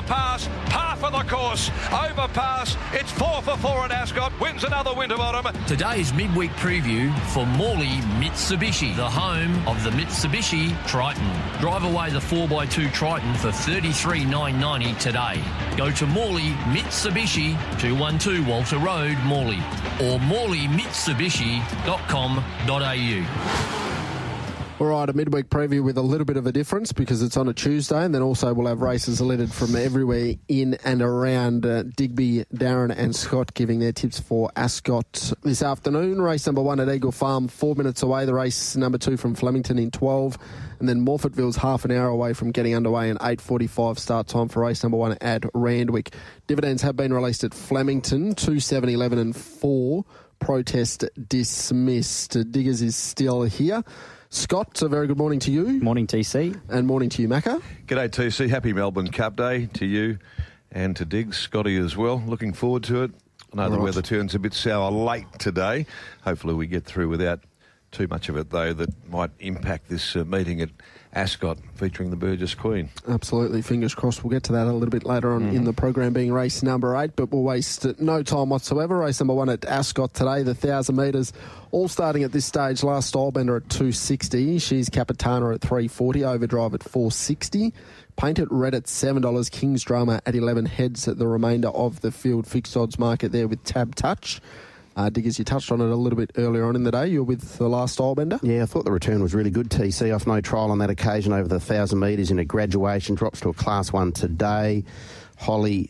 Overpass, par for the course. Overpass, it's 4 for 4 at Ascot, wins another Winterbottom. Today's midweek preview for Morley Mitsubishi, the home of the Mitsubishi Triton. Drive away the 4x2 Triton for $33,990 today. Go to Morley Mitsubishi, 212 Walter Road, Morley, or morleymitsubishi.com.au. All right, a midweek preview with a little bit of a difference because it's on a Tuesday, and then also we'll have races littered from everywhere in and around Digby, Darren and Scott giving their tips for Ascot this afternoon. Race number 1 at Eagle Farm, 4 minutes away. The race number 2 from Flemington in 12. And then Morfettville's half an hour away from getting underway in 8:45 start time for race number 1 at Randwick. Dividends have been released at Flemington, 2, 7, 11 and 4. Protest dismissed. Diggers is still here. Scott, a very good morning to you. Morning, TC. And morning to you, Macca. G'day, TC. Happy Melbourne Cup Day to you and to Diggs. Scotty as well. Looking forward to it. I know the weather turns a bit sour late today. Hopefully we get through without too much of it, though, that might impact this meeting at Ascot featuring the Burgess Queen. Absolutely. Fingers crossed. We'll get to that a little bit later on in the program, being race number 8, but we'll waste no time whatsoever. Race number 1 at Ascot today, the 1,000 metres, all starting at this stage. Last Stylebender at 260. She's Capitana at 340. Overdrive at 460. Paint It Red at $7. King's Drama at 11 heads at the remainder of the field. Fixed odds market there with Tab Touch. Diggers, you touched on it a little bit earlier on in the day. You were with the last Stylebender. Yeah, I thought the return was really good, TC. Off no trial on that occasion over the 1,000 metres in a graduation. Drops to a Class 1 today. Holly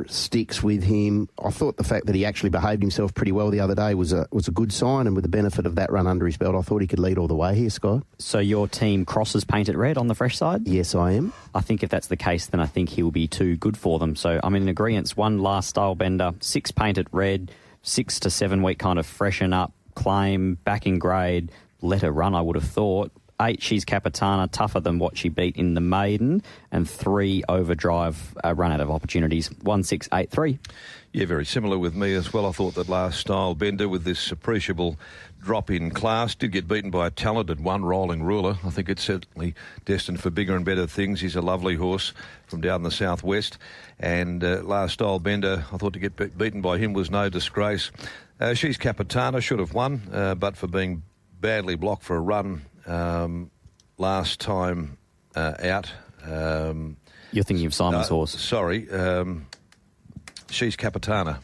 sticks with him. I thought the fact that he actually behaved himself pretty well the other day was a good sign, and with the benefit of that run under his belt, I thought he could lead all the way here, Scott. So your team crosses Paint It Red on the fresh side? Yes, I am. I think if that's the case, then I think he'll be too good for them. So I'm in agreement. 1 last Stylebender, 6 Paint It Red, 6 to 7 week kind of freshen up, claim, back in grade, let her run, I would have thought. 8, She's Capitana, tougher than what she beat in the maiden, and 3, Overdrive, run out of opportunities. 1, 6, 8, 3. Yeah, very similar with me as well. I thought that last Stylebender, with this appreciable drop in class, did get beaten by a talented one, Rolling Ruler. I think it's certainly destined for bigger and better things. He's a lovely horse from down the southwest. And last Stylebender, I thought to get beaten by him was no disgrace. She's Capitana, should have won, but for being badly blocked for a run last time out. You're thinking of Simon's horse. Sorry. She's Capitana.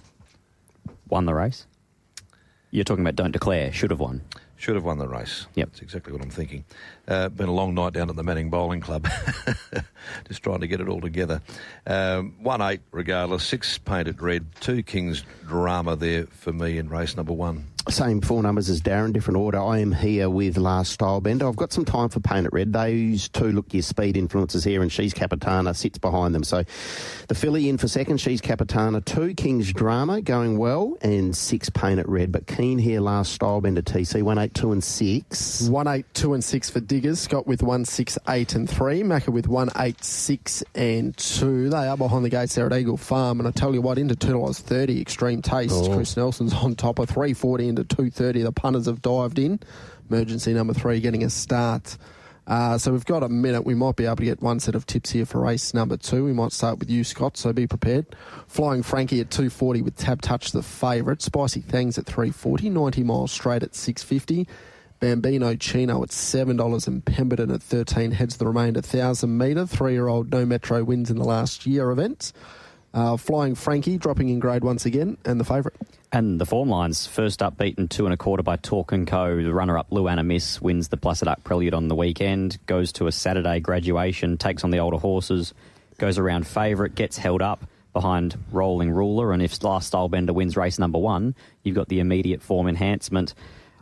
Won the race? You're talking about Don't Declare, should have won. Should have won the race. Yep. That's exactly what I'm thinking. Been a long night down at the Manning Bowling Club. Just trying to get it all together. 1-8 regardless. 6 Paint It Red. 2 King's Drama there for me in race number 1. Same 4 numbers as Darren, different order. I am here with last Stylebender. I've got some time for Paint It Red. Those 2 look your speed influences here, and She's Capitana sits behind them. So the filly in for second, She's Capitana. 2 King's Drama going well, and 6 Paint It Red. But keen here last Stylebender, TC. 1, 8, 2 and 6. 1, 8, 2 and 6 for Diggers. Scott with 1, 6, 8 and 3. Macca with 1, 8, 6 and 2. They are behind the gates there at Eagle Farm. And I tell you what, into $2.30, Extreme Taste. Chris Nelson's on top of 3.40 into $2.30. The punters have dived in. Emergency number 3 getting a start. So we've got a minute. We might be able to get one set of tips here for race number 2. We might start with you, Scott, so be prepared. Flying Frankie at 2.40 with Tab Touch the favourite. Spicy Thangs at 3.40. 90 Miles Straight at 6.50. Bambino Chino at $7 and Pemberton at 13 heads the remainder 1,000 metre. 3-year-old No Metro wins in the last year event. Flying Frankie dropping in grade once again, and the favourite. And the form lines, first up beaten 2 1/4 by Talk & Co. The runner-up Luana Miss wins the Placid Arc Prelude on the weekend, goes to a Saturday graduation, takes on the older horses, goes around favourite, gets held up behind Rolling Ruler, and if Last Stylebender wins race number 1, you've got the immediate form enhancement.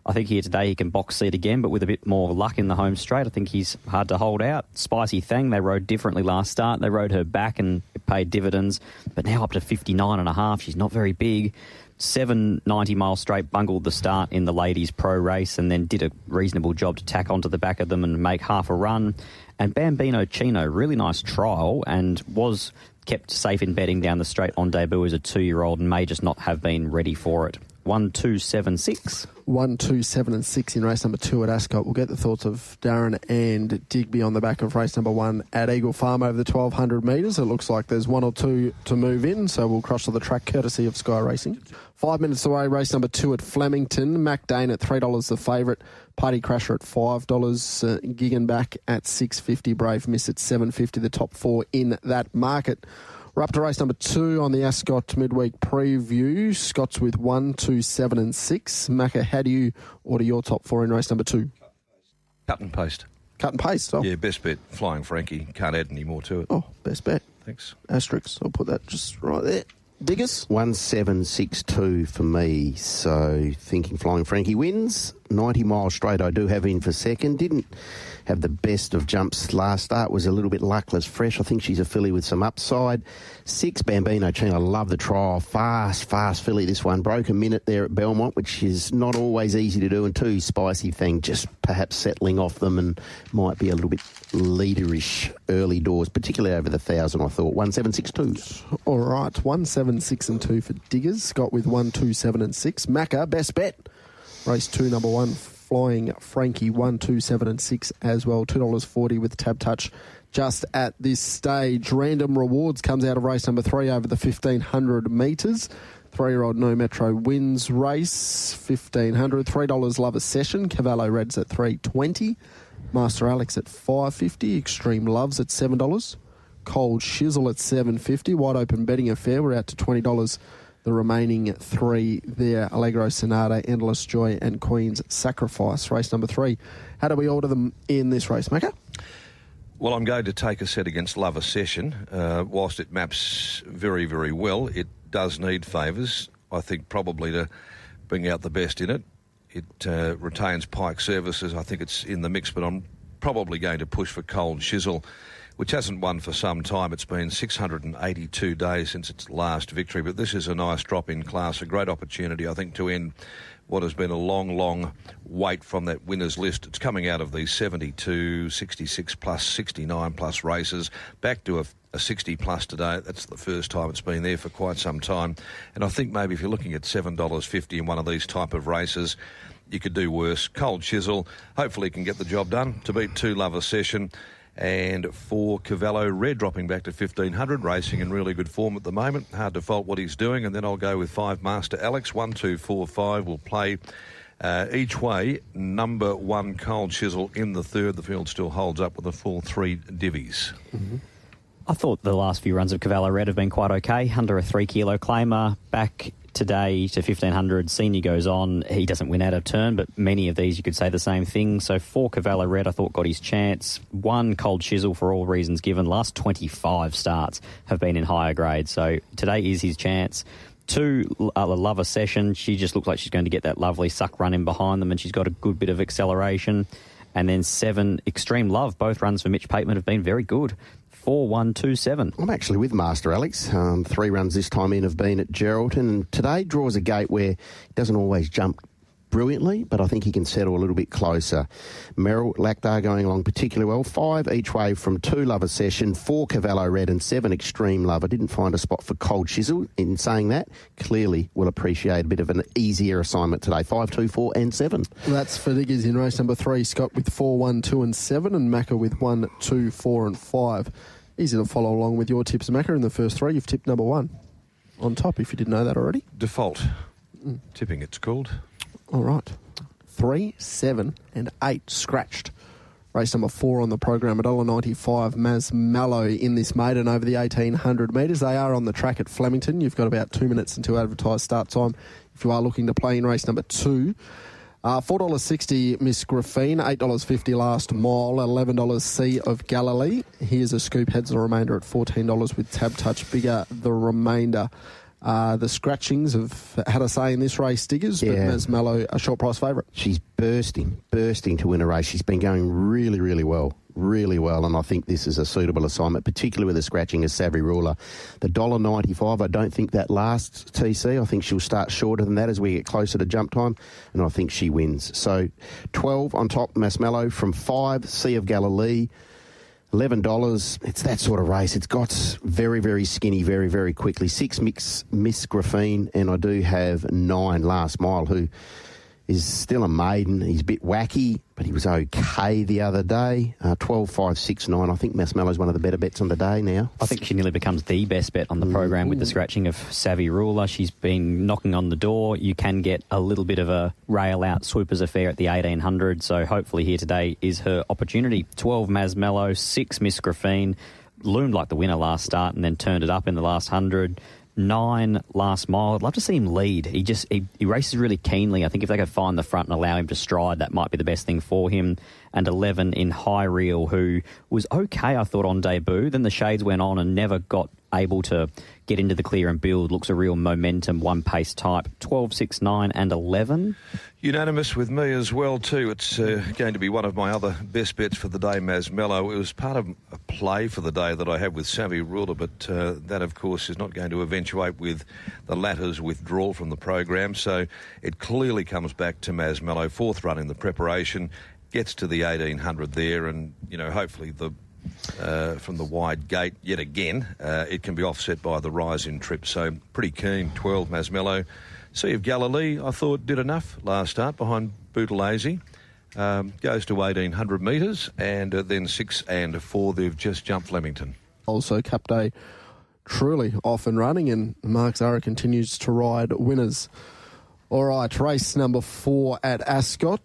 I think here today he can box seat again, but with a bit more luck in the home straight, I think he's hard to hold out. Spicy Thang, they rode differently last start. They rode her back and it paid dividends, but now up to 59.5. She's not very big. 7 90 Mile Straight bungled the start in the ladies' pro race and then did a reasonable job to tack onto the back of them and make half a run. And Bambino Chino, really nice trial and was kept safe in betting down the straight on debut as a 2-year-old and may just not have been ready for it. 1, 2, 7, 6. 1, 2, 7 and 6 in race number 2 at Ascot. We'll get the thoughts of Darren and Digby on the back of race number 1 at Eagle Farm over the 1,200 metres. It looks like there's one or two to move in, so we'll cross to the track courtesy of Sky Racing. 5 minutes away, race number 2 at Flemington. Mac Dane at $3 the favourite. Party Crasher at $5. Gigan back at $6.50. Brave Miss at $7.50. The top 4 in that market. We're up to race number 2 on the Ascot midweek preview. Scott's with 1, 2, 7 and 6. Macca, how do you order your top 4 in race number 2? Cut and paste. Cut and paste? Oh. Yeah, best bet. Flying Frankie. Can't add any more to it. Oh, best bet. Thanks. Asterix. I'll put that just right there. Diggers? 1762 for me. So thinking Flying Frankie wins. 90 miles straight I do have in for second. Didn't have the best of jumps last start. Was a little bit luckless fresh. I think she's a filly with some upside. 6 Bambino Chino. Love the trial. Fast filly this one. Broke a minute there at Belmont, which is not always easy to do. And 2 Spicy Thing just perhaps settling off them and might be a little bit leaderish early doors, particularly over the 1,000 I thought. 1762. All right. 1, 7, 6 and 2 for Diggers. Scott with 1, 2, 7 and 6. Macca, best bet. Race 2, number 1, Flying Frankie, 1, 2, 7 and 6 as well. $2.40 with Tab Touch just at this stage. Random Rewards comes out of race number 3 over the 1,500 metres. 3-year-old No Metro wins race, 1,500. $3 Love a Session. Cavallo Reds at $3.20. Master Alex at $5.50. Extreme Loves at $7. Cold Shizzle at $7.50. Wide Open Betting Affair, we're out to $20. The remaining 3 there, Allegro Sonata, Endless Joy and Queen's Sacrifice, race number 3. How do we order them in this race, Macca? Well, I'm going to take a set against Love a Session. Whilst it maps very, very well, it does need favours, I think, probably to bring out the best in it. It retains Pike Services. I think it's in the mix, but I'm probably going to push for Cold Shizzle, which hasn't won for some time. It's been 682 days since its last victory, but this is a nice drop in class, a great opportunity, I think, to end what has been a long wait from that winners list. It's coming out of the 72, 66 plus, 69 plus races, back to a 60 plus today. That's the first time it's been there for quite some time. And I think maybe if you're looking at $7.50 in one of these type of races, you could do worse. Cold Chisel, hopefully can get the job done to beat 2 Love a Session. And 4 Cavallo Red dropping back to 1,500, racing in really good form at the moment. Hard to fault what he's doing. And then I'll go with 5 Master Alex. 1, 2, 4, 5 will play each way. Number 1 Cold Chisel in the third. The field still holds up with a full 3 divvies. Mm-hmm. I thought the last few runs of Cavallo Red have been quite okay. Under a 3 kilo claimer, back today to 1,500. Senior goes on. He doesn't win out of turn, but many of these you could say the same thing. So 4 Cavallo Red I thought got his chance. 1 Cold Chisel for all reasons given. Last 25 starts have been in higher grades. So today is his chance. 2 Love a Session. She just looks like she's going to get that lovely suck run in behind them, and she's got a good bit of acceleration. And then 7 Extreme Love. Both runs for Mitch Pateman have been very good. 4, 1, 2, 7. I'm actually with Master Alex. 3 runs this time in have been at Geraldton, and today draws a gate where he doesn't always jump brilliantly, but I think he can settle a little bit closer. Merrill Lactar going along particularly well. 5 each way from 2 Love a Session, 4 Cavallo Red and 7 Extreme Love. I didn't find a spot for Cold Chisel. In saying that, clearly will appreciate a bit of an easier assignment today. 5, 2, 4 and 7. That's for Diggers in race number 3. Scott with 4, 1, 2 and 7, and Macca with 1, 2, 4 and 5. Easy to follow along with your tips, Macca. In the first 3, you've tipped number 1 on top, if you didn't know that already. Default. Tipping, it's called. All right. 3, 7 and 8 scratched. Race number 4 on the program, $1.95. Maz Mallow in this maiden over the 1,800 metres. They are on the track at Flemington. You've got about 2 minutes until advertised start time if you are looking to play in race number 2. $4.60 Miss Graphene, $8.50 Last Mile, $11 Sea of Galilee. Here's a scoop, heads the remainder at $14 with Tab Touch, bigger the remainder. The scratchings have had a say in this race, Diggers, but Maz Mallow a short price favourite. She's bursting to win a race. She's been going really well, and I think this is a suitable assignment, particularly with the scratching as Savvy Ruler. The $1.95, I don't think that lasts, TC. I think she'll start shorter than that as we get closer to jump time, and I think she wins. So 12 on top, Maz Mallow. From 5, Sea of Galilee. $11. It's that sort of race. It's got very, very skinny very, very quickly. 6 Miss Graphene, and I do have 9 Last Mile, who is still a maiden. He's a bit wacky, but he was okay the other day. 12, 5, 6, 9. I think Masmello's one of the better bets on the day now. I think she nearly becomes the best bet on the program with the scratching of Savvy Ruler. She's been knocking on the door. You can get a little bit of a rail-out swoopers affair at the 1800, so hopefully here today is her opportunity. 12 Masmello, 6 Miss Graphene, loomed like the winner last start and then turned it up in the last 100. 9 Last Mile. I'd love to see him lead. He races really keenly. I think if they could find the front and allow him to stride, that might be the best thing for him. And 11 in High Reel, who was okay, I thought, on debut. Then the shades went on and never got able to get into the clear and build. Looks a real momentum, one-pace type. 12, 6, 9 and 11. Unanimous with me as well, too. It's going to be one of my other best bets for the day, Masmello. It was part of a play for the day that I had with Savvy Ruler, but that, of course, is not going to eventuate with the latter's withdrawal from the program. So it clearly comes back to Masmello. 4th run in the preparation, gets to the 1800 there, and, you know, hopefully from the wide gate yet again, it can be offset by the rise in trip. So pretty keen. 12 Masmello. Sea of Galilee, I thought, did enough last start behind Boutalese. Goes to 1,800 metres, and then 6 and 4, they've just jumped Flemington. Also, Cup Day truly off and running, and Mark Zara continues to ride winners. All right, race number 4 at Ascot.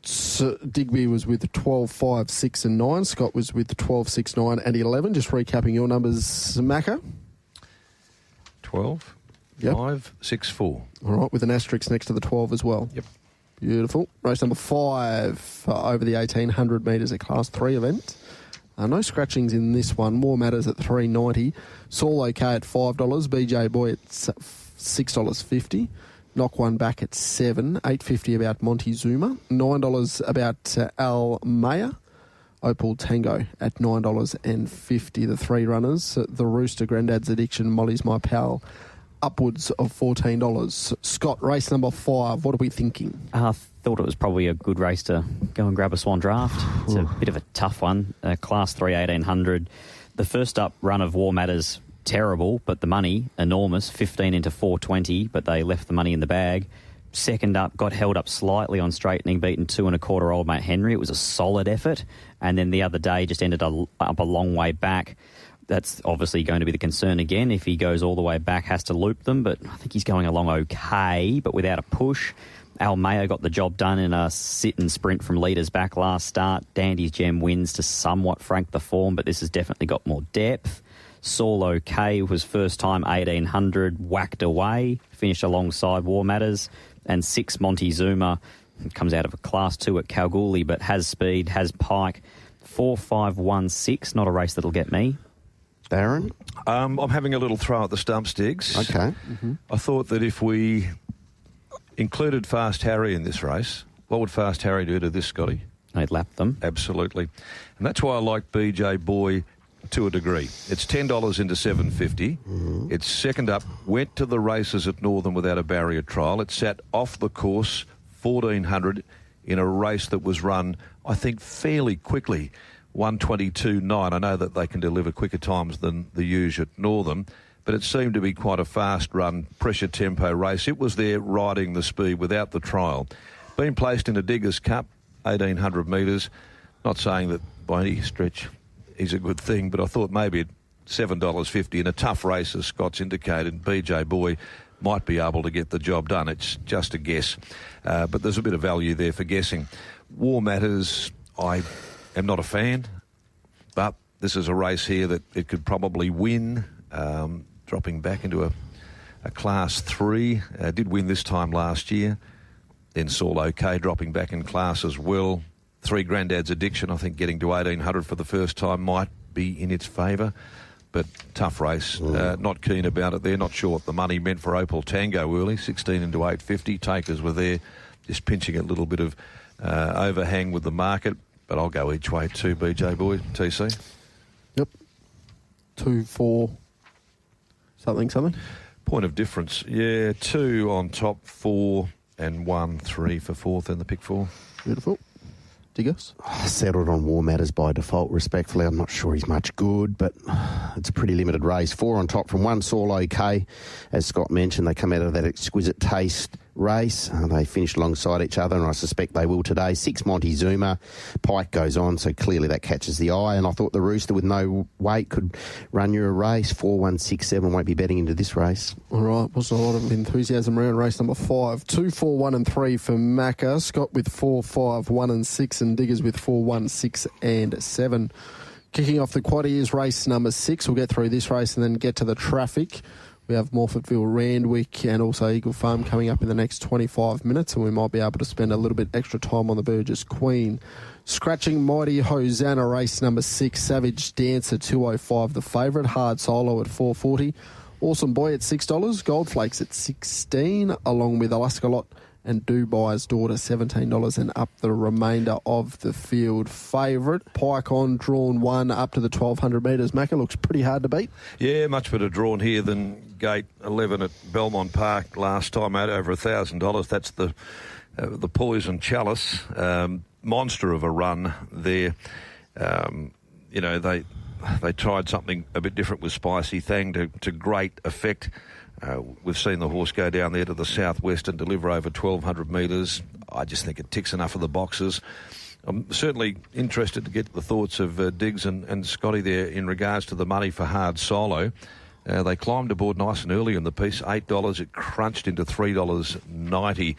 Digby was with 12, 5, 6 and 9. Scott was with 12, 6, 9 and 11. Just recapping your numbers, Macca. 12, yep. 5, 6, 4. All right, with an asterisk next to the 12 as well. Yep. Beautiful. Race number 5 over the 1,800 metres, a Class 3 event. No scratchings in this one. More Matters at $3.90. Saul OK at $5. BJ Boy at $6.50. Knock One Back at $7. $8.50 about Montezuma. $9 about Al Maya. Opal Tango at $9.50. The 3 runners. The Rooster, Grandad's Addiction, Molly's My Pal, upwards of $14. Scott, race number 5. What are we thinking? I thought it was probably a good race to go and grab a Swan Draft. It's a bit of a tough one. Class 3, 1,800. The first up run of War Matters, terrible, but the money, enormous. 15 into 420, but they left the money in the bag. Second up, got held up slightly on straightening, beaten 2 1/4 Old Mate Henry. It was a solid effort. And then the other day just ended up a long way back. That's obviously going to be the concern again. If he goes all the way back, has to loop them, but I think he's going along okay, but without a push. Al Mayo got the job done in a sit and sprint from leaders back last start. Dandy's Gem wins to somewhat frank the form, but this has definitely got more depth. Saul OK was first time 1,800, whacked away, finished alongside War Matters. And 6 Montezuma comes out of a Class 2 at Kalgoorlie, but has speed, has pike. 4, 5, 1, 6, not a race that'll get me. Darren? I'm having a little throw at the stump sticks. Okay. Mm-hmm. I thought that if we included Fast Harry in this race, what would Fast Harry do to this, Scotty? They'd lap them. Absolutely. And that's why I like BJ Boy to a degree. It's $10 into $7.50. Mm-hmm. It's second up, went to the races at Northern without a barrier trial. It sat off the course 1,400 in a race that was run, I think, fairly quickly. 1:22.9. I know that they can deliver quicker times than the usual at Northern, but it seemed to be quite a fast run, pressure tempo race. It was there riding the speed without the trial. Been placed in a Diggers Cup, 1,800 metres. Not saying that by any stretch is a good thing, but I thought maybe at $7.50 in a tough race, as Scott's indicated, BJ Boy might be able to get the job done. It's just a guess, but there's a bit of value there for guessing. War Matters, I am not a fan, but this is a race here that it could probably win, dropping back into a Class 3. Did win this time last year. Then Saul OK dropping back in class as well. 3 Grandad's Addiction, I think getting to 1,800 for the first time might be in its favour. But tough race. Not keen about it there. Not sure what the money meant for Opal Tango early. 16 into 850. Takers were there, just pinching a little bit of overhang with the market. But I'll go each way too, BJ Boy. TC? Yep. 2, 4, something. Point of difference. Yeah, 2 on top, 4 and 1, 3 for fourth in the pick 4. Beautiful. Diggers? Settled on War Matters by default, respectfully. I'm not sure he's much good, but it's a pretty limited race. 4 on top from 1, Saul OK. As Scott mentioned, they come out of that Exquisite Taste race. They finished alongside each other, and I suspect they will today. 6, Montezuma. Pike goes on, so clearly that catches the eye. And I thought the Rooster with no weight could run you a race. 4, 1, 6, 7 won't be betting into this race. All right, wasn't a lot of enthusiasm around race number 5. 2, 4, 1 and 3 for Macca. Scott with 4, 5, 1 and 6, and Diggers with 4, 1, 6 and 7. Kicking off the quad is race number 6. We'll get through this race and then get to the traffic. We have Morfettville, Randwick and also Eagle Farm coming up in the next 25 minutes, and we might be able to spend a little bit extra time on the Burgess Queen. Scratching Mighty Hosanna, race number 6. Savage Dancer, 205 the favourite. Hard Solo at 440. Awesome Boy at $6. Gold Flakes at $16, along with Ascot and Dubai's Daughter, $17, and up the remainder of the field. Favourite, Pike on, drawn 1 up to the 1,200 metres. Macca looks pretty hard to beat. Yeah, much better drawn here than Gate 11 at Belmont Park last time out, over $1,000. That's the Poison Chalice. Monster of a run there. They tried something a bit different with Spicy Thang to great effect. We've seen the horse go down there to the southwest and deliver over 1,200 metres. I just think it ticks enough of the boxes. I'm certainly interested to get the thoughts of Diggs and Scotty there in regards to the money for Hard Solo. They climbed aboard nice and early in the piece, $8. It crunched into $3.90.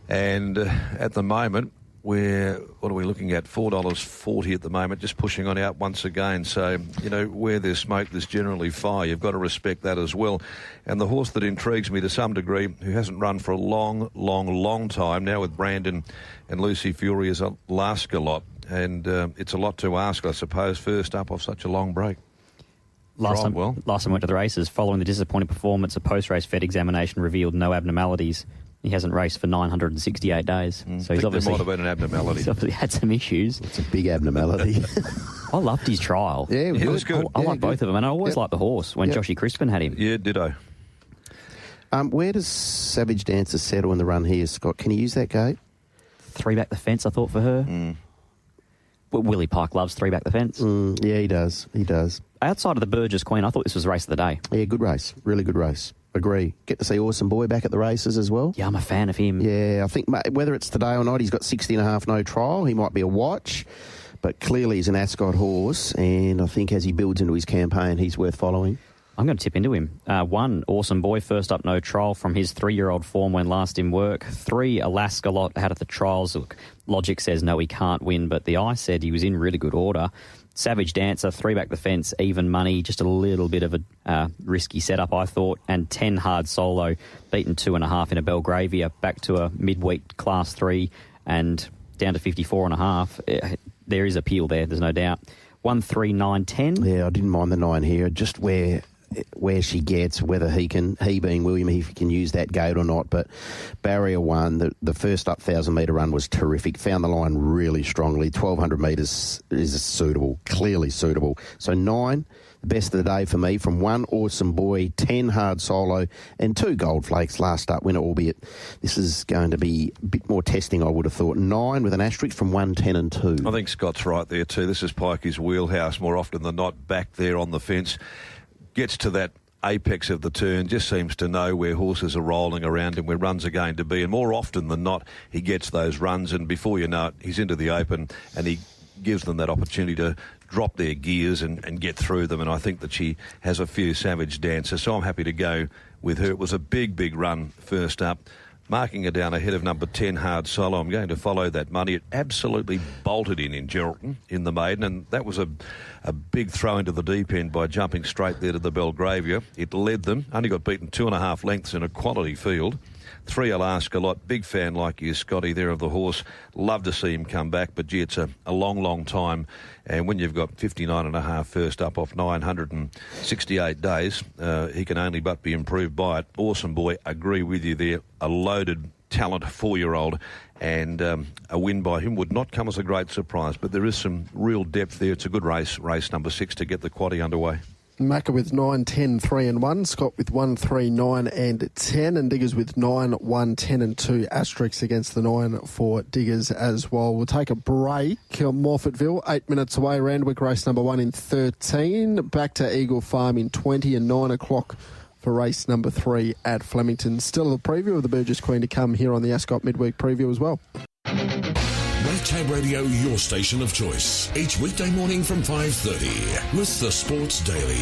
And at the moment, what are we looking at? $4.40 at the moment, just pushing on out once again. So, where there's smoke, there's generally fire. You've got to respect that as well. And the horse that intrigues me to some degree, who hasn't run for a long, long, long time, now with Brandon and Lucy Fury, is Ascot. And it's a lot to ask, I suppose, first up off such a long break. Last time I went to the races, following the disappointing performance, a post-race vet examination revealed no abnormalities. He hasn't raced for 968 days. So he's obviously, there might have been an abnormality. He's obviously had some issues. It's a big abnormality. I loved his trial. Yeah, it was good. I like both of them, and I always liked the horse when Joshy Crispin had him. Yeah, ditto. Where does Savage Dancer settle in the run here, Scott? Can he use that gate? 3 back the fence, I thought, for her. But Willie Pike loves 3 back the fence. Yeah, he does. He does. Outside of the Burgess Queen, I thought this was the race of the day. Yeah, good race. Really good race. Agree. Get to see Awesome Boy back at the races as well. Yeah, I'm a fan of him. Yeah, I think whether it's today or not, he's got 60.5 no trial. He might be a watch, but clearly he's an Ascot horse, and I think as he builds into his campaign, he's worth following. I'm going to tip into him. 1, Awesome Boy, first up, no trial from his 3-year-old form when last in work. 3, Alaska Lot out at the trials. Look, logic says no, he can't win, but the eye said he was in really good order. Savage Dancer, 3 back the fence, even money, just a little bit of a risky setup, I thought. And 10 Hard Solo, beaten 2.5 in a Belgravia, back to a midweek Class 3 and down to 54.5. There is appeal there, there's no doubt. 1, 3, 9, 10. Yeah, I didn't mind the 9 here, just where she gets, whether he being William, he can use that gate or not. But barrier 1, the first up 1,000-metre run was terrific. Found the line really strongly. 1,200 metres is suitable, clearly suitable. So 9, the best of the day for me, from 1, Awesome Boy, 10, Hard Solo, and 2, Gold Flakes, last up winner, albeit this is going to be a bit more testing, I would have thought. 9 with an asterisk from 1, 10 and 2. I think Scott's right there too. This is Pikey's wheelhouse more often than not, back there on the fence. Gets to that apex of the turn, just seems to know where horses are rolling around and where runs are going to be. And more often than not, he gets those runs, and before you know it, he's into the open, and he gives them that opportunity to drop their gears and get through them. And I think that she has a few Savage Dancers, so I'm happy to go with her. It was a big, big run first up. Marking her down ahead of number 10, Hard Solo. I'm going to follow that money. It absolutely bolted in Geraldton in the maiden, and that was a big throw into the deep end by jumping straight there to the Belgravia. It led them, only got beaten 2.5 lengths in a quality field. 3, Alaska Lot. Big fan like you, Scotty, there of the horse. Love to see him come back, but gee, it's a long, long time. And when you've got 59.5 first up off 968 days, he can only but be improved by it. Awesome Boy, agree with you there. A loaded talent 4-year-old, and a win by him would not come as a great surprise, but there is some real depth there. It's a good race number 6 to get the quaddie underway. Macca with 9, 10, 3 and 1. Scott with 1, 3, 9 and 10. And Diggers with 9, 1, 10 and 2. Asterisks against the 9 for Diggers as well. We'll take a break. Morphettville, 8 minutes away. Randwick race number 1 in 13. Back to Eagle Farm in 20 and 9 o'clock for race number 3 at Flemington. Still a preview of the Burgess Queen to come here on the Ascot Midweek Preview as well. Tab Radio, your station of choice. Each weekday morning from 5:30 with the Sports Daily.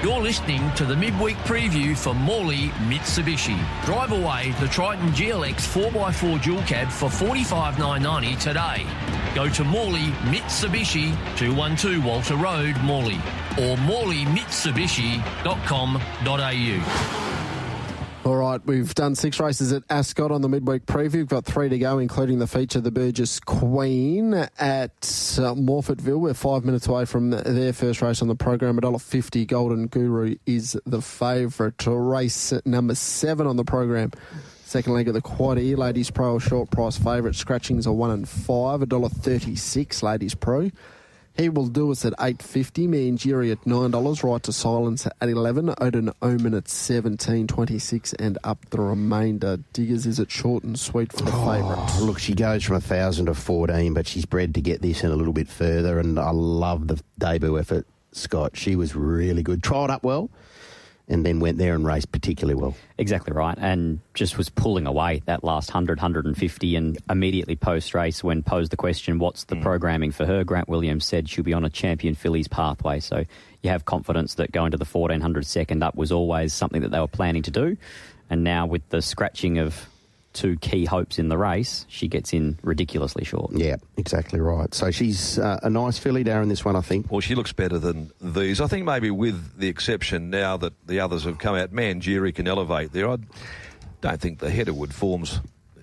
You're listening to the midweek preview for Morley Mitsubishi. Drive away the Triton GLX 4x4 dual cab for $45,990 today. Go to Morley Mitsubishi, 212 Walter Road, Morley, or morleymitsubishi.com.au. All right, we've done 6 races at Ascot on the midweek preview. We've got 3 to go, including the feature, the Burgess Queen at Morphettville. We're 5 minutes away from their first race on the program. $1.50 Golden Guru is the favourite. Race number 7 on the program. Second leg of the Quad E. Ladies Pro, a short price favourite. Scratchings are 1 and 5. $1.36 Ladies Pro. He will do us at $8.50. Manjiri at $9. Right to Silence at $11. Odin Omen at $17.26 and up the remainder. Diggers, is it short and sweet for the favourites? Look, she goes from 1,000 to 14, but she's bred to get this in a little bit further, and I love the debut effort, Scott. She was really good. Trialled up well, and then went there and raced particularly well. Exactly right, and just was pulling away that last 100, 150, and immediately post-race, when posed the question, what's the programming for her, Grant Williams said she'll be on a champion fillies pathway. So you have confidence that going to the 1,400 second up was always something that they were planning to do. And now with the scratching of 2 key hopes in the race, she gets in ridiculously short. Yeah, exactly right. So she's a nice filly, Darren, this one, I think. Well, she looks better than these. I think maybe with the exception now that the others have come out, Manjiri can elevate there. I don't think the Headerwood form's,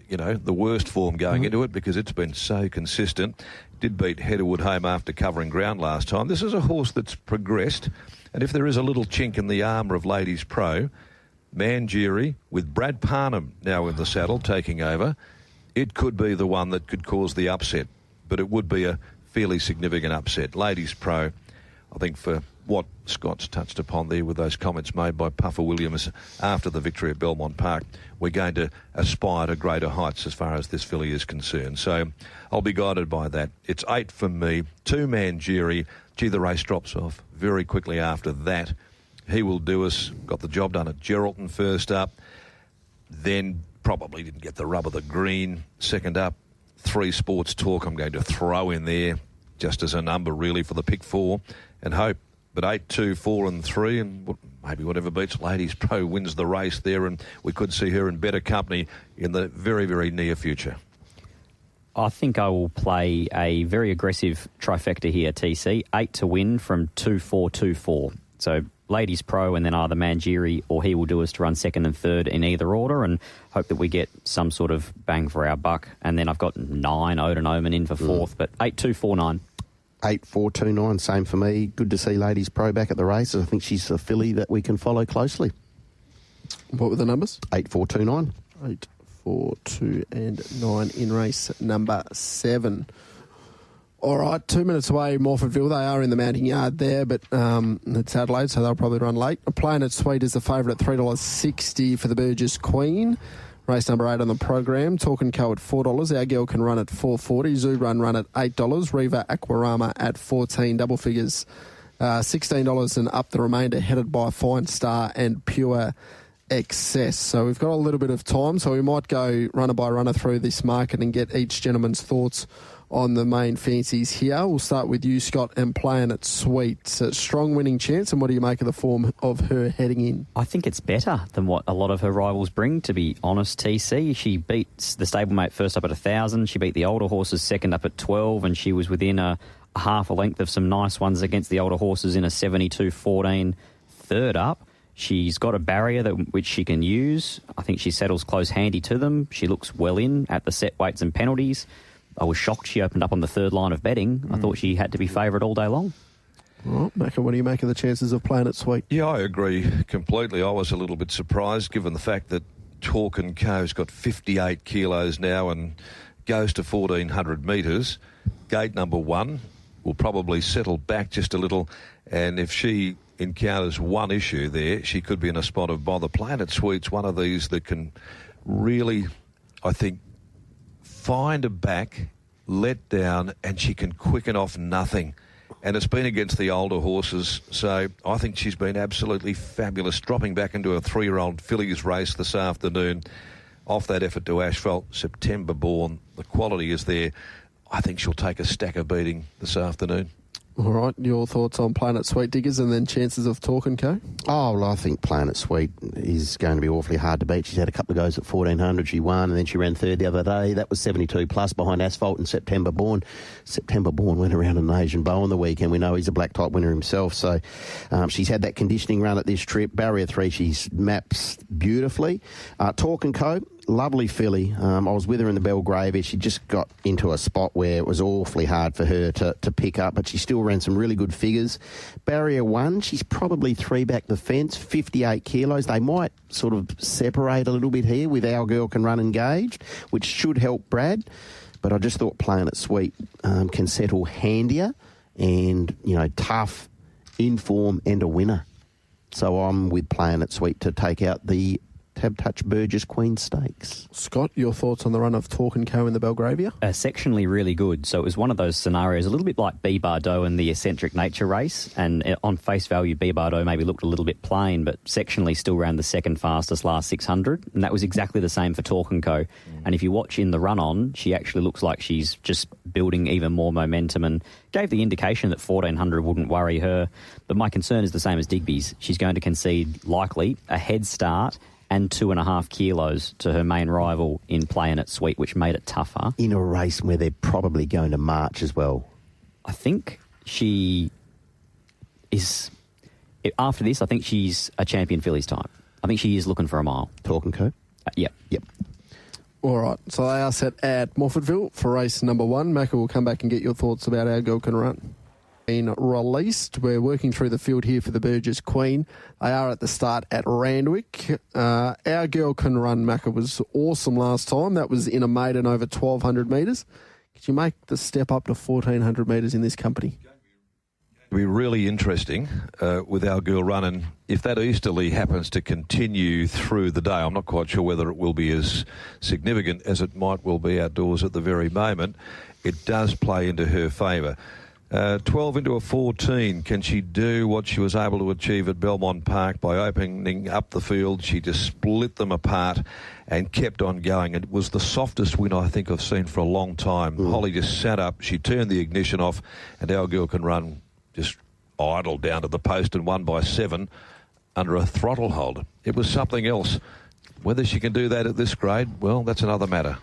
the worst form going into it, because it's been so consistent. Did beat Headerwood home after covering ground last time. This is a horse that's progressed, and if there is a little chink in the armour of Ladies Pro, Manjiri, with Brad Parnham now in the saddle taking over, it could be the one that could cause the upset, but it would be a fairly significant upset. Ladies Pro, I think, for what Scott's touched upon there with those comments made by Puffer Williams after the victory at Belmont Park, we're going to aspire to greater heights as far as this filly is concerned. So I'll be guided by that. It's 8 for me, 2 Manjiri. Gee, the race drops off very quickly after that. He will do us. Got the job done at Geraldton first up. Then probably didn't get the rub of the green second up. 3 Sports Talk I'm going to throw in there just as a number really for the pick 4 and hope. But 8, 2, 4 and 3 and maybe whatever beats Ladies Pro wins the race there, and we could see her in better company in the very, very near future. I think I will play a very aggressive trifecta here, TC. 8 to win from 2, 4, 2, 4. So Ladies Pro and then either Manjiri or He Will Do Us to run second and third in either order, and hope that we get some sort of bang for our buck. And then I've got 9 Odin Omen in for fourth, but 8, 2, 4, 9. 8, 4, 2, 9, same for me. Good to see Ladies Pro back at the races. I think she's a filly that we can follow closely. What were the numbers? 8, 4, 2, 9. 8, 4, 2 and 9 in race number 7. All right, 2 minutes away, Morphettville. They are in the mounting yard there, but it's Adelaide, so they'll probably run late. Playing It Sweet is the favourite at $3.60 for the Burgess Queen. Race number 8 on the program. Talking Co at $4. Our Girl Can Run at $4.40. Zoo Run at $8. Riva Aquarama at $14. Double figures $16 and up the remainder, headed by Fine Star and Pure Excess. So we've got a little bit of time, so we might go runner by runner through this market and get each gentleman's thoughts on the main fancies here. We'll start with you, Scott, and Playing It Sweet. Strong winning chance, and what do you make of the form of her heading in? I think it's better than what a lot of her rivals bring, to be honest, TC. She beats the stablemate first up at 1,000. She beat the older horses second up at 12, and she was within a half a length of some nice ones against the older horses in a 72-14 third up. She's got a barrier which she can use. I think she settles close handy to them. She looks well in at the set weights and penalties. I was shocked she opened up on the third line of betting. I thought she had to be favourite all day long. Well, Macca, what do you make of the chances of Playing It Sweet? Yeah, I agree completely. I was a little bit surprised given the fact that Talk & Co.'s got 58 kilos now and goes to 1,400 metres. Gate number 1, will probably settle back just a little, and if she encounters one issue there, she could be in a spot of bother. Planet Sweet's one of these that can really, I think, find a back, let down, and she can quicken off nothing. And it's been against the older horses, so I think she's been absolutely fabulous, dropping back into a 3-year-old fillies race this afternoon. Off that effort to asphalt, September born. The quality is there. I think she'll take a stack of beating this afternoon. All right, your thoughts on Planet Sweet, Diggers, and then chances of Talk & Co? Oh, well, I think Planet Sweet is going to be awfully hard to beat. She's had a couple of goes at 1400. She won, and then she ran third the other day. That was 72 plus behind Asphalt and September Born. September Born went around an Asian Bow on the weekend. We know he's a black type winner himself. So she's had that conditioning run at this trip. Barrier 3, she's maps beautifully. Talk & Co. Lovely filly. I was with her in the Belgravia. She just got into a spot where it was awfully hard for her to pick up, but she still ran some really good figures. Barrier 1, she's probably 3 back the fence, 58 kilos. They might sort of separate a little bit here with Our Girl Can Run Engaged, which should help Brad. But I just thought Planet Sweet can settle handier and, tough, in form and a winner. So I'm with Planet Sweet to take out the Tab Touch Burgess Queen Stakes. Scott, your thoughts on the run of Talk & Co in the Belgravia? Sectionally really good. So it was one of those scenarios, a little bit like B. Bardot in the Eccentric Nature race. And on face value, B. Bardot maybe looked a little bit plain, but sectionally still ran the second fastest last 600. And that was exactly the same for Talk & Co. And if you watch in the run-on, she actually looks like she's just building even more momentum and gave the indication that 1400 wouldn't worry her. But my concern is the same as Digby's. She's going to concede, likely, a head start and 2.5 kilos to her main rival in Planet Sweet, which made it tougher. In a race where they're probably going to march as well. I think she is... After this, I think she's a champion fillies type. I think she is looking for a mile. Talk & Co? Yep. All right, so they are set at Morfordville for race number 1. Macca will come back and get your thoughts about Our Girl Can Run. Been released. We're working through the field here for the Burgess Queen. They are at the start at Randwick. Our Girl Can Run, Macca, was awesome last time. That was in a maiden over 1,200 metres. Could you make the step up to 1,400 metres in this company? It'll be really interesting with Our Girl Run, and if that easterly happens to continue through the day, I'm not quite sure whether it will be as significant as it might well be outdoors at the very moment. It does play into her favour. 12 into a 14. Can she do what she was able to achieve at Belmont Park by opening up the field? She just split them apart and kept on going. It was the softest win I think I've seen for a long time. Holly just sat up, she turned the ignition off, and Our Girl Can Run just idled down to the post and won by 7 under a throttle hold. It was something else. Whether she can do that at this grade, well, that's another matter.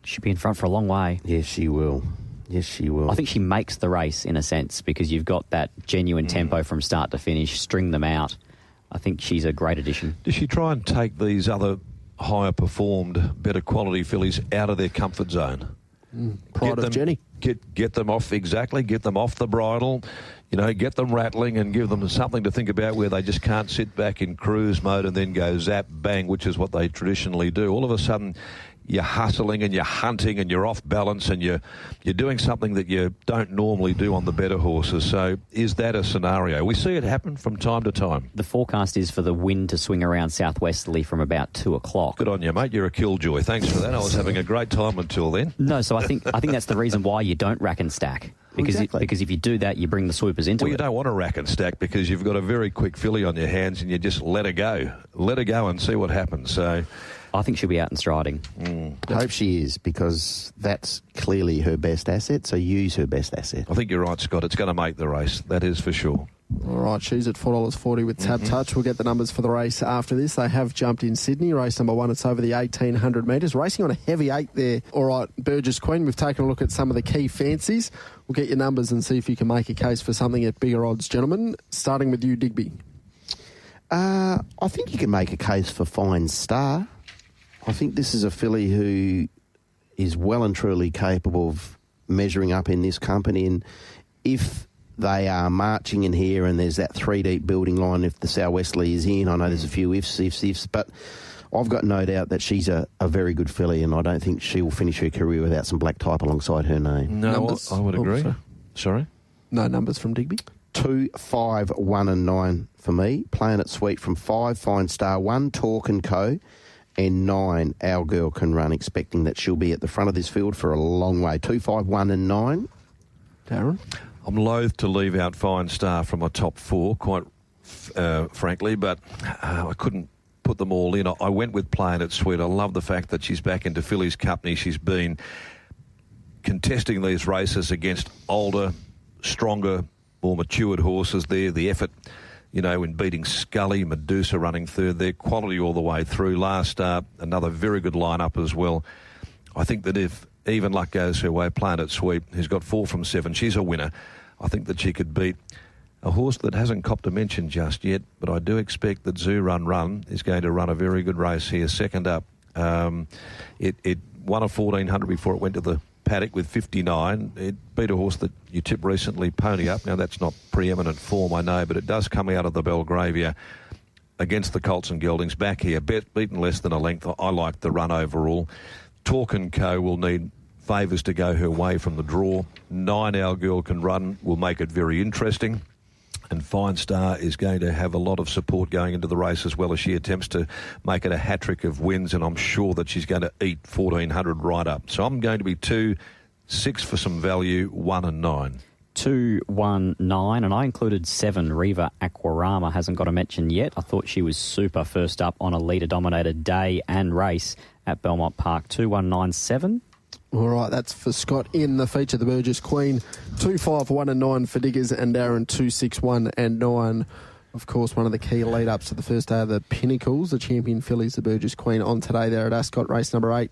She'll be in front for a long way. Yes, she will. Yes, she will. I think she makes the race in a sense because you've got that genuine tempo from start to finish, string them out. I think she's a great addition. Does she try and take these other higher performed, better quality fillies out of their comfort zone? Pride of Jenny. Get them off, exactly, get them off the bridle, get them rattling and give them something to think about where they just can't sit back in cruise mode and then go zap, bang, which is what they traditionally do. All of a sudden, you're hustling and you're hunting and you're off balance and you're doing something that you don't normally do on the better horses. So is that a scenario? We see it happen from time to time. The forecast is for the wind to swing around southwesterly from about 2 o'clock. Good on you, mate. You're a killjoy. Thanks for that. I was having a great time until then. No, so I think that's the reason why you don't rack and stack. Because because if you do that, you bring the swoopers into it. Well, you don't want to rack and stack because you've got a very quick filly on your hands and you just let her go. Let her go and see what happens. So I think she'll be out and striding. I hope she is, because that's clearly her best asset, so use her best asset. I think you're right, Scott. It's going to make the race. That is for sure. All right, she's at $4.40 with Tab Touch. We'll get the numbers for the race after this. They have jumped in Sydney. Race number 1, it's over the 1,800 metres. Racing on a heavy 8 there. All right, Burgess Queen, we've taken a look at some of the key fancies. We'll get your numbers and see if you can make a case for something at bigger odds, gentlemen. Starting with you, Digby. I think you can make a case for Fine Star. I think this is a filly who is well and truly capable of measuring up in this company, and if they are marching in here and there's that 3-deep building line, if the southwesterly is in, I know there's a few ifs, but I've got no doubt that she's a very good filly, and I don't think she will finish her career without some black type alongside her name. No, Numbers. I would agree. Sorry? No numbers from Digby. 2, 5, 1 and 9 for me. Playing it sweet from 5, Fine Star, 1, Talk and Co, and 9, Our Girl Can Run, expecting that she'll be at the front of this field for a long way. 2, 5, 1 and 9. Darren? I'm loath to leave out Fine Star from my top 4, quite frankly, but I couldn't put them all in. I went with Playing It Sweet. I love the fact that she's back into Philly's company. She's been contesting these races against older, stronger, more matured horses there. The effort, in beating Scully, Medusa running third there, quality all the way through. Last start, another very good lineup as well. I think that if even luck goes her way, Playing It Sweet, who's got 4 from 7, she's a winner. I think that she could beat a horse that hasn't copped a mention just yet, but I do expect that Zoo Run is going to run a very good race here. Second up, it won a 1400 before it went to the paddock with 59. It beat a horse that you tipped recently, Pony Up. Now, that's not preeminent form, I know, but it does come out of the Belgravia against the Colts and Geldings back here. Beaten less than a length. I like the run overall. Talk and Co will need favours to go her way from the draw. 9, Our Girl Can Run will make it very interesting. And Fine Star is going to have a lot of support going into the race as well as she attempts to make it a hat-trick of wins, and I'm sure that she's going to eat 1400 right up. So I'm going to be 2, 6 for some value, 1 and 9. 2, 1, 9, and I included 7. Riva Aquarama hasn't got a mention yet. I thought she was super first up on a leader-dominated day and race at Belmont Park. 2, 1, 9, 7. All right, that's for Scott in the feature, the Burgess Queen. 2, 5, 1 and 9 for Diggers, and Darren 2, 6, 1 and 9. Of course, one of the key lead-ups to the first day of the Pinnacles, the champion fillies, the Burgess Queen, on today there at Ascot, race number 8.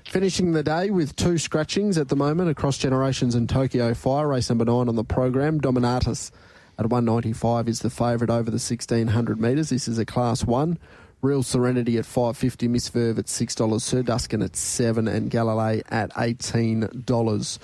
Finishing the day with 2 scratchings at the moment across Generations and Tokyo Fire, race number 9 on the program. Dominatus at 195 is the favourite over the 1600 metres. This is a Class 1. Real Serenity at $5.50, Miss Verve at $6, Sir Duskin at $7, and Galilei at $18.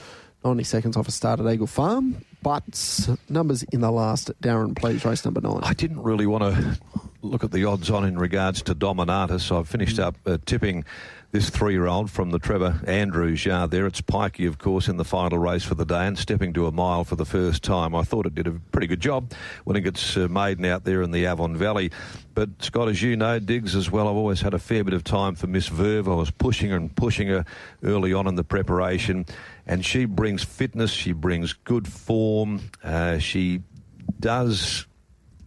90 seconds off a start at Eagle Farm. But numbers in the last. Darren, please, race number 9. I didn't really want to look at the odds on in regards to Dominatus. I've finished up tipping this 3-year-old from the Trevor Andrews yard there. It's Pikey, of course, in the final race for the day and stepping to a mile for the first time. I thought it did a pretty good job winning its maiden out there in the Avon Valley. But, Scott, as you know, Diggs as well, I've always had a fair bit of time for Miss Verve. I was pushing her early on in the preparation, and she brings fitness, she brings good form, she does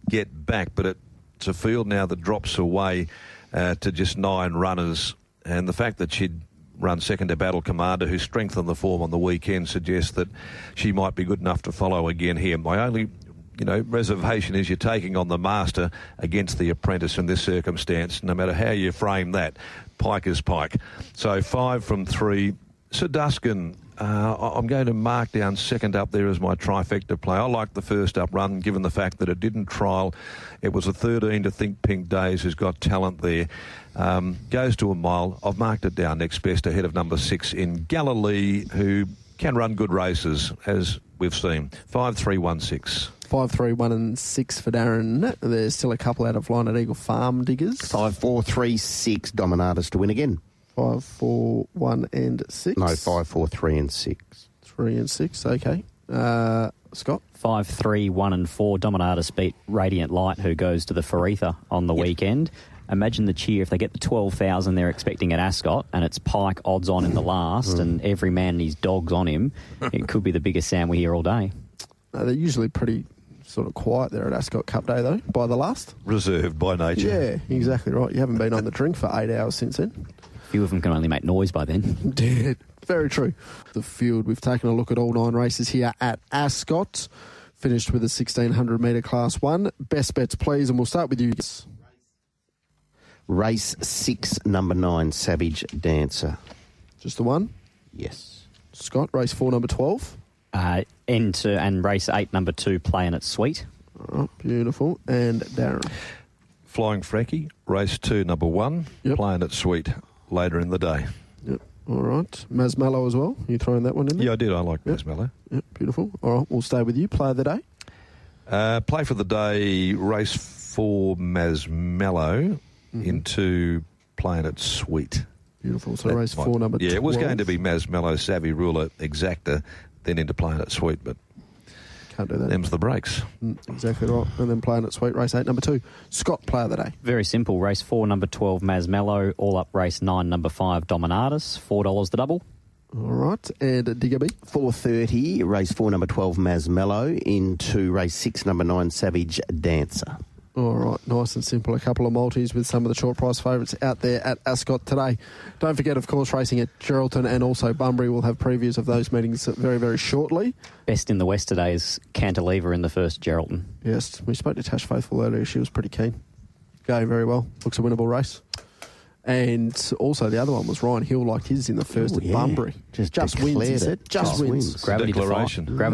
get back, but it's a field now that drops away to just 9 runners. And the fact that she'd run second to Battle Commander, who strengthened the form on the weekend, suggests that she might be good enough to follow again here. My only, reservation is you're taking on the master against the apprentice in this circumstance. No matter how you frame that, Pike is Pike. So 5 from 3. Sir Duskin, I'm going to mark down second up there as my trifecta play. I like the first up run, given the fact that it didn't trial. It was a 13 to Think Pink Days, who's got talent there. Goes to a mile. I've marked it down next best ahead of number 6 in Galilee, who can run good races, as we've seen. 5, 3, 1, 6. 5, 3, 1 and 6 for Darren. There's still a couple out of line at Eagle Farm, Diggers. 5, 4, 3, 6, Dominatus to win again. 5, 4, 1 and 6. No, 5, 4, 3 and 6. 3 and 6, okay. Scott? 5, 3, 1 and 4. Dominatus beat Radiant Light, who goes to the Faritha on the weekend. Imagine the cheer if they get the 12,000 they're expecting at Ascot, and it's Pike odds on in the last, and every man and his dog's on him. It could be the biggest sound we hear all day. They're usually pretty sort of quiet there at Ascot Cup Day, though, by the last. Reserved by nature. Yeah, exactly right. You haven't been on the drink for 8 hours since then. Few of them can only make noise by then. Yeah, very true. The field, we've taken a look at all 9 races here at Ascot. Finished with a 1600 metre Class 1. Best bets, please, and we'll start with you. Race 6, number 9, Savage Dancer. Just the one? Yes. Scott, race 4, number 12. And race 8, number 2, Playing It Sweet. All right, beautiful. And Darren. Flying Frankie, race 2, number 1, Playing It Sweet later in the day. Yep. All right. Masmello as well. You throwing that one in there? Yeah, I did. I like Masmello. Yep, beautiful. All right, we'll stay with you. Play of the day? Play for the day, race 4, Masmello, into Playing It Sweet. Beautiful. So race 4, number 12. Yeah, it was going to be Masmello, Savvy Ruler, Exacta, then into Playing It Sweet, but Can't do that. Them's the breaks. Exactly right. And then playing at Sweet, race 8, number 2. Scott, player of the day. Very simple. Race 4, number 12, Masmello. All up race 9, number 5, Dominatus. $4 the double. All right. And Digby. 4:30, race 4, number 12, Masmello, into race 6, number 9, Savage Dancer. All right, nice and simple. A couple of multis with some of the short price favourites out there at Ascot today. Don't forget, of course, racing at Geraldton and also Bunbury. We'll have previews of those meetings very, very shortly. Best in the West today is Cantilever in the first Geraldton. Yes, we spoke to Tash Faithful earlier. She was pretty keen. Going very well. Looks a winnable race. And also the other one was Ryan Hill, liked his in the first at Bunbury. Just wins, he said. Just wins. Gravity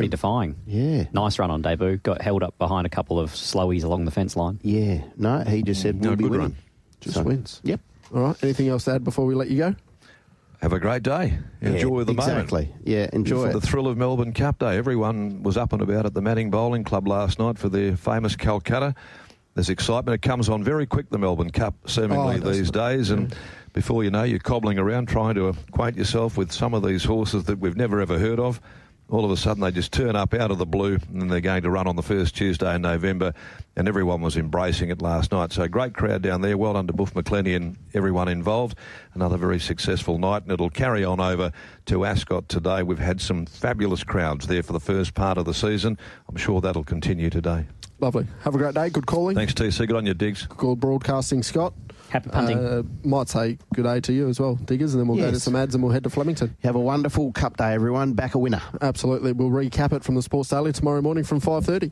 defying. Yeah. Nice run on debut. Got held up behind a couple of slowies along the fence line. Yeah. No, he just said we'll be good winning. run. Just wins. Yep. All right. Anything else to add before we let you go? Have a great day. Enjoy the moment. Exactly. Yeah, enjoy The thrill of Melbourne Cup Day. Everyone was up and about at the Manning Bowling Club last night for their famous Calcutta. There's excitement. It comes on very quick, the Melbourne Cup, seemingly these days. And before you know, you're cobbling around trying to acquaint yourself with some of these horses that we've never, ever heard of. All of a sudden, they just turn up out of the blue, and they're going to run on the first Tuesday in November, and everyone was embracing it last night. So great crowd down there. Well done to Buff McClenny and everyone involved. Another very successful night, and it'll carry on over to Ascot today. We've had some fabulous crowds there for the first part of the season. I'm sure that'll continue today. Lovely. Have a great day. Good calling. Thanks, TC. Good on you, Diggs. Good call broadcasting, Scott. Happy punting. Might say good day to you as well, Diggers, and then we'll go to some ads and we'll head to Flemington. Have a wonderful Cup Day, everyone. Back a winner. Absolutely. We'll recap it from the Sports Daily tomorrow morning from 5:30.